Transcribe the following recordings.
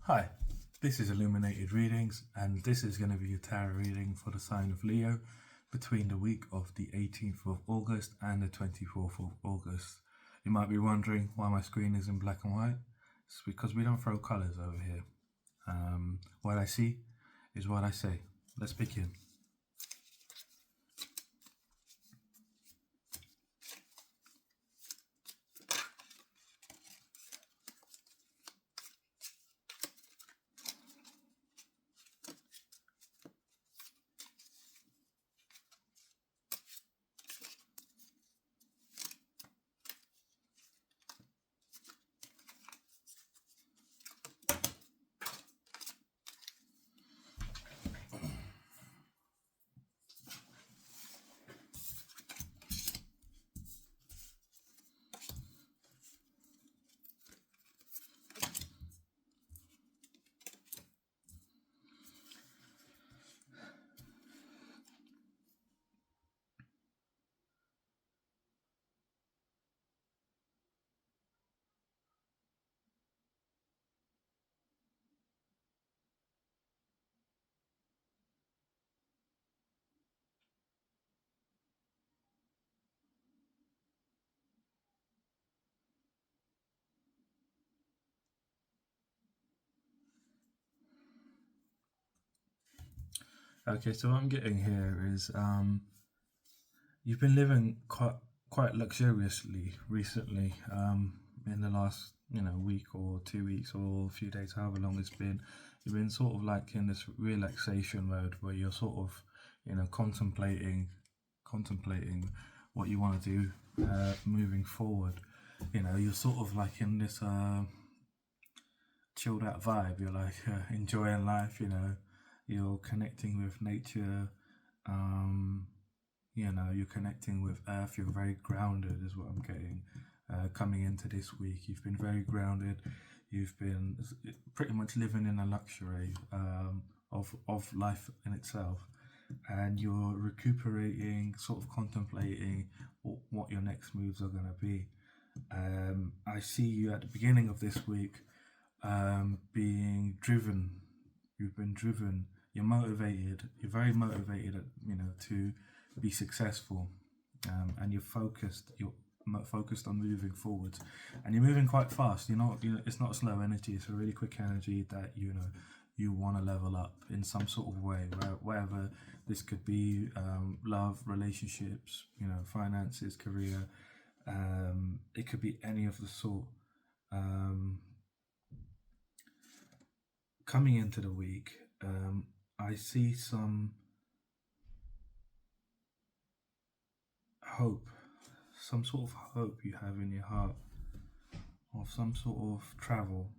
Hi, this is Illuminated Readings, and this is going to be a tarot reading for the sign of Leo between the week of the 18th of August and the 24th of August. You might be wondering why my screen is in black and white. It's because we don't throw colours over here. What I see is what I say. Let's begin. Okay, so what I'm getting here is you've been living quite luxuriously recently, in the last week or 2 weeks or a few days, however long it's been. You've been sort of like in this relaxation mode where you're sort of contemplating what you want to do moving forward. You're sort of like in this chilled out vibe. You're like enjoying life. You're connecting with nature. um you're connecting with earth. You're very grounded is what I'm getting. Coming into this week, you've been very grounded. You've been pretty much living in a luxury of life in itself, and you're recuperating, sort of contemplating what your next moves are going to be. I see you at the beginning of this week being driven. You've been driven. You're motivated. You're very motivated, to be successful, and you're focused. You're focused on moving forwards, and you're moving quite fast. It's not slow energy. It's a really quick energy that you want to level up in some sort of way, wherever this could be. Love, relationships, finances, career. It could be any of the sort. Coming into the week, I see some hope, some sort of hope you have in your heart, of some sort of travel,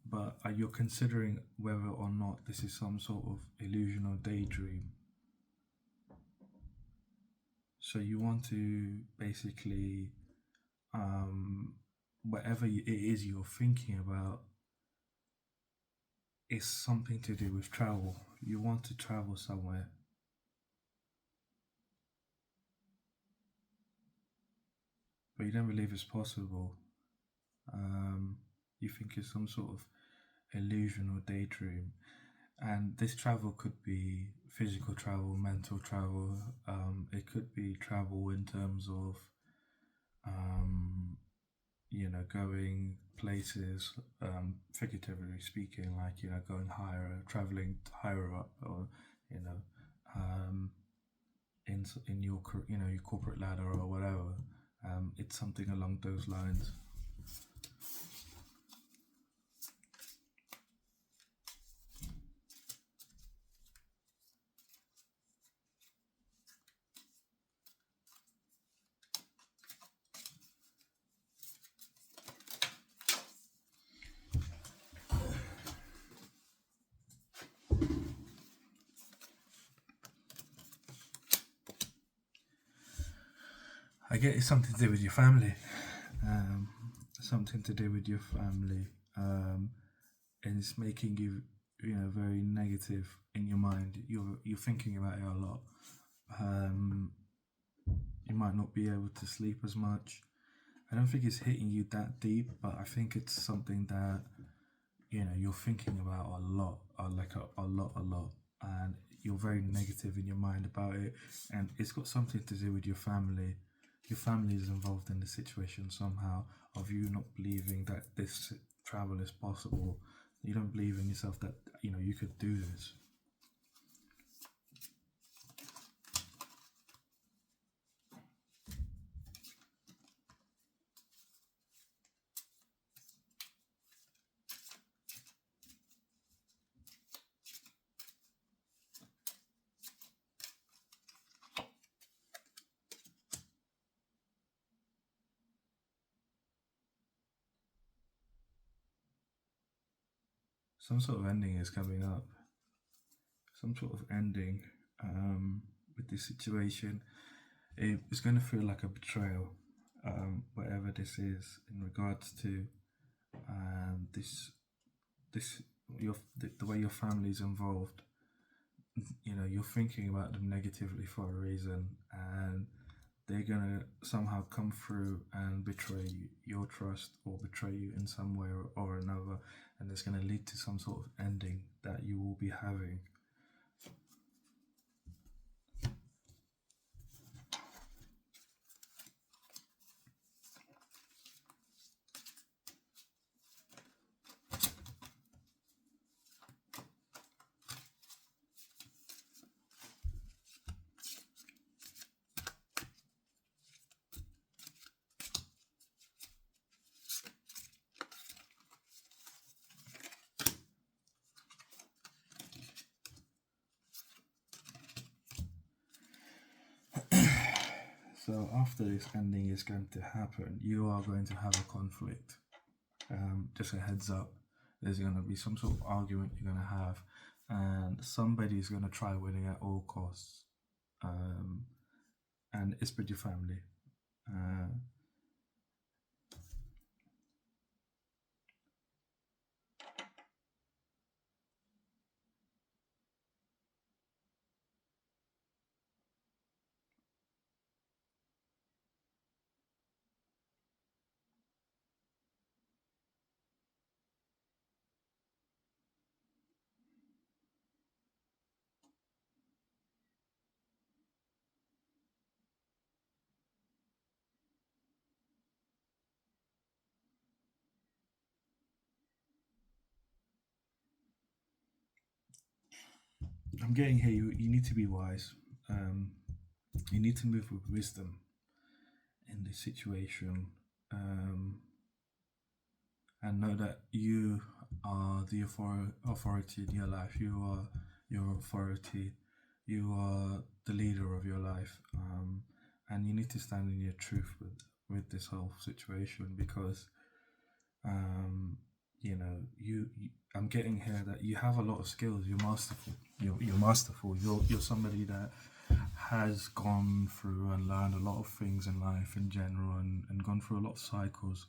but you're considering whether or not this is some sort of illusion or daydream. So you want to basically, whatever it is you're thinking about, is something to do with travel. You want to travel somewhere. But you don't believe it's possible. You think it's some sort of illusion or daydream. And this travel could be physical travel, mental travel. It could be travel in terms of, going places, figuratively speaking, like, going higher, traveling higher up, or, in your, your corporate ladder or whatever. It's something along those lines. I get it's something to do with your family. Something to do with your family. And it's making you, very negative in your mind. You're thinking about it a lot. You might not be able to sleep as much. I don't think it's hitting you that deep, but I think it's something that you're thinking about a lot, like a lot, and you're very negative in your mind about it, and it's got something to do with your family. Your family is involved in the situation somehow of you not believing that this travel is possible. You don't believe in yourself that you could do this. Some sort of ending is coming up. Some sort of ending with this situation. It's going to feel like a betrayal, whatever this is in regards to this the way your family is involved. You're thinking about them negatively for a reason, and they're gonna somehow come through and betray your trust or betray you in some way or another, and it's gonna lead to some sort of ending that you will be having. So after this ending is going to happen, you are going to have a conflict. Just a heads up, there's going to be some sort of argument you're going to have, and somebody's going to try winning at all costs. And it's with your family. Uh, I'm getting here. You need to be wise. Um, you need to move with wisdom in this situation, and know that you are the authority in your life. You are your authority. You are the leader of your life, and you need to stand in your truth with this whole situation because you I'm getting here that you have a lot of skills. You're masterful. You're masterful. You're somebody that has gone through and learned a lot of things in life in general, and gone through a lot of cycles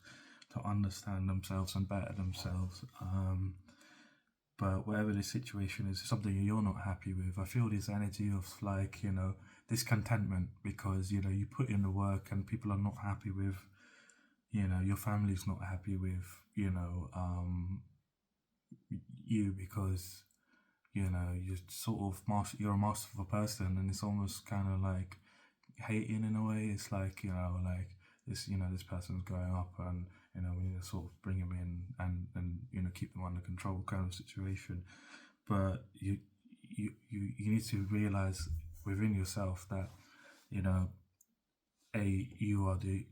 to understand themselves and better themselves. But whatever the situation is, something you're not happy with, I feel this energy of like, discontentment because, you put in the work and people are not happy with, your family's not happy with, you because, you're sort of you're a masterful person, and it's almost kind of like hating in a way. It's like, like this person's going up, and we need to sort of bring him in and keep them under control kind of situation. But you need to realize within yourself that you know you are the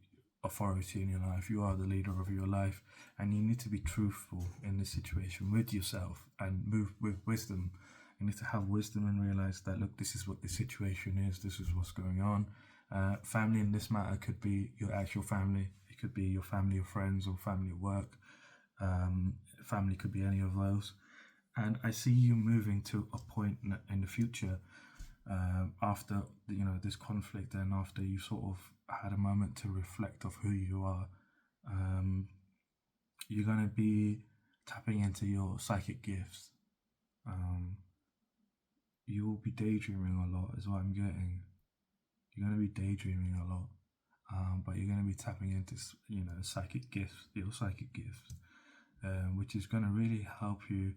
authority in your life. You are the leader of your life, and you need to be truthful in this situation with yourself and move with wisdom. You need to have wisdom and realize that, look, this is what the situation is. This is what's going on. Family in this matter could be your actual family. It could be your family of friends or family of work. Family could be any of those. And I see you moving to a point in the future, after this conflict, and after you sort of had a moment to reflect of who you are. You're going to be tapping into your psychic gifts. um, you will be daydreaming a lot is what I'm getting. You're going to be daydreaming a lot, but you're going to be tapping into psychic gifts, your psychic gifts, which is going to really help you.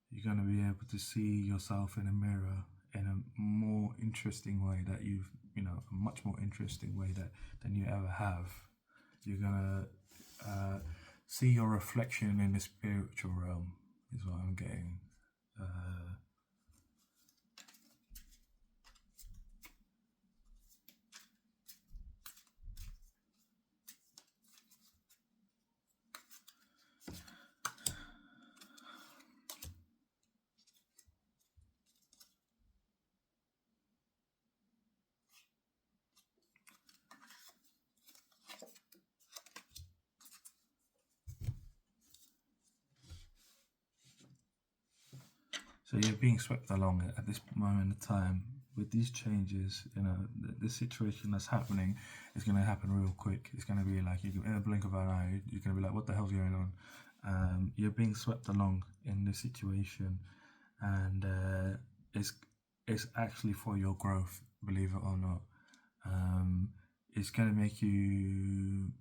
You're going to be able to see yourself in a mirror in a more interesting way that a much more interesting way than you ever have. You're going to see your reflection in the spiritual realm, is what I'm getting. So you're being swept along at this moment in time with these changes. The situation that's happening is going to happen real quick. It's going to be like in a blink of an eye, you're going to be like, "What the hell's going on?" You're being swept along in this situation, and it's actually for your growth. Believe it or not, it's going to make you.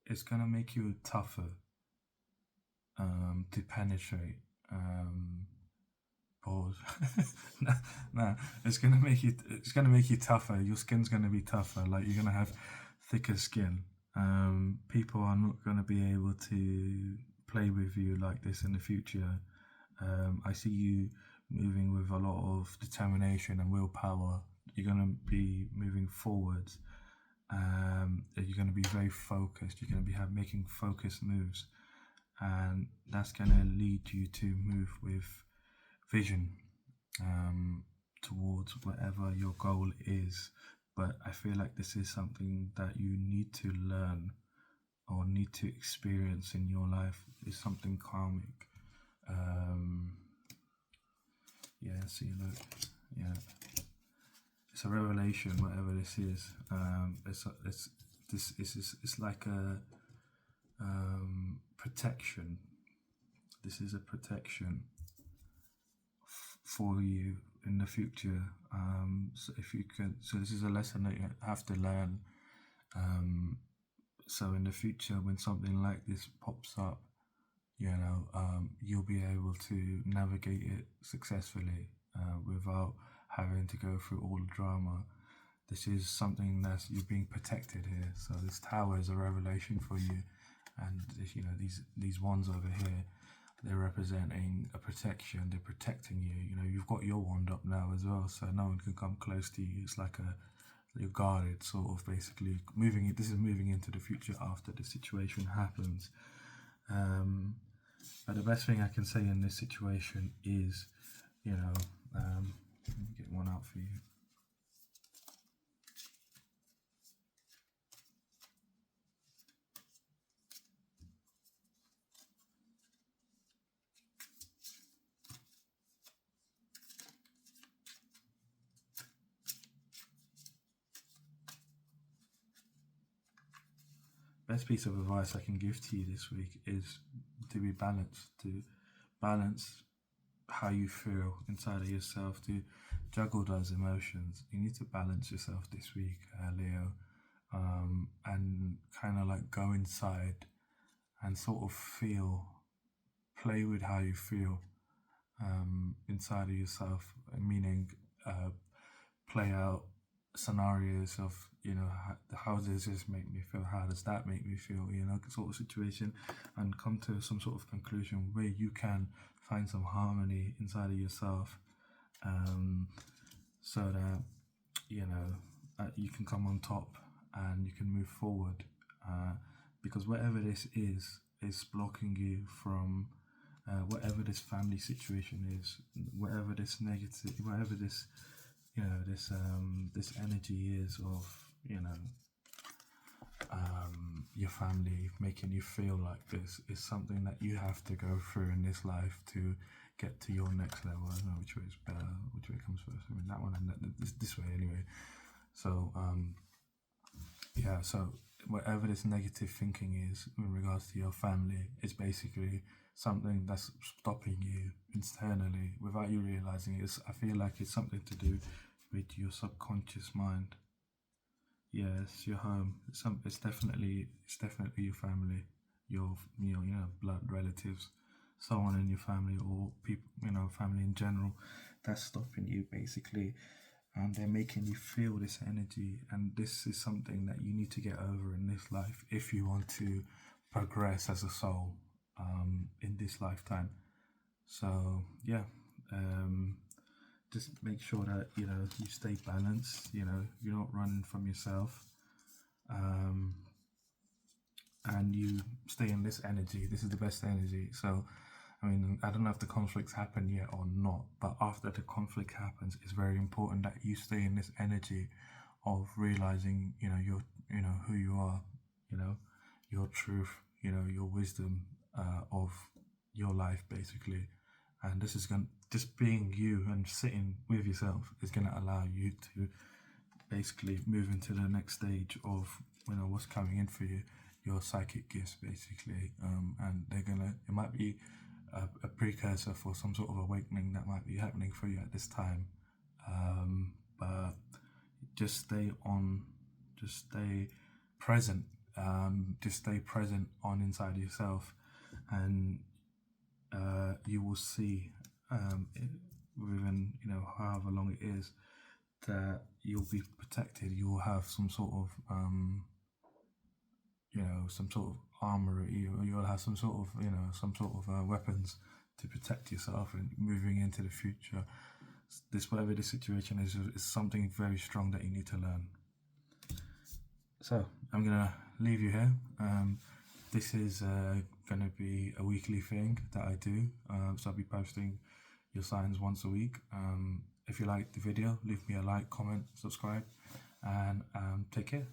It's going to make you tougher to penetrate. Pause. No, it's gonna make you. It's gonna make you tougher. Your skin's gonna be tougher. Like you're gonna have thicker skin. People are not gonna be able to play with you like this in the future. I see you moving with a lot of determination and willpower. You're gonna be moving forwards. You're gonna be very focused. You're gonna be making focused moves, and that's gonna lead you to move with vision towards whatever your goal is. But I feel like this is something that you need to learn or need to experience in your life. It's something karmic. See, look, yeah, it's a revelation. Whatever this is, it's like a protection. This is a protection for you in the future. So if you can, so this is a lesson that you have to learn. So in the future, when something like this pops up, you'll be able to navigate it successfully without having to go through all the drama. This is something that's you're being protected here. So this tower is a revelation for you, and these ones over here, they're representing a protection. They're protecting you. You've got your wand up now as well, so no one can come close to you. It's like you're guarded, sort of, basically moving. This is moving into the future after the situation happens. But the best thing I can say in this situation is, let me get one out for you. Best piece of advice I can give to you this week is to be balanced, to balance how you feel inside of yourself, to juggle those emotions. You need to balance yourself this week, Leo, and kind of like go inside and sort of play with how you feel inside of yourself, meaning play out scenarios of how does this make me feel, how does that make me feel, sort of situation, and come to some sort of conclusion where you can find some harmony inside of yourself, so that you can come on top and you can move forward, because whatever this is blocking you from whatever this family situation is, whatever this negative, whatever this this energy is of your family making you feel like this, is something that you have to go through in this life to get to your next level. I don't know which way is better, which way comes first. I mean, that one and this way anyway. So so whatever this negative thinking is in regards to your family, is basically something that's stopping you internally without you realizing it. I feel like it's something to do with your subconscious mind. yeah, it's your home. It's definitely your family, your blood relatives, someone in your family or people, family in general, that's stopping you basically, and they're making you feel this energy. And this is something that you need to get over in this life if you want to progress as a soul in this lifetime. So yeah, um, just make sure that you stay balanced. You're not running from yourself, um, and you stay in this energy. This is the best energy. So, I mean, I don't know if the conflicts happen yet or not, but after the conflict happens, it's very important that you stay in this energy of realizing, who you are, you know, your truth, your wisdom of your life, basically. And this is going just being you and sitting with yourself is going to allow you to basically move into the next stage of what's coming in for you, your psychic gifts, basically. And it might be a precursor for some sort of awakening that might be happening for you at this time. But just stay on, just stay present, just stay present on inside yourself, and you will see, within however long it is, that you'll be protected. You will have some sort of some sort of armor. You'll have some sort of weapons to protect yourself and moving into the future. This whatever the situation is something very strong that you need to learn. So I'm gonna leave you here. This is gonna be a weekly thing that I do. So I'll be posting your signs once a week. If you liked the video, leave me a like, comment, subscribe, and take care.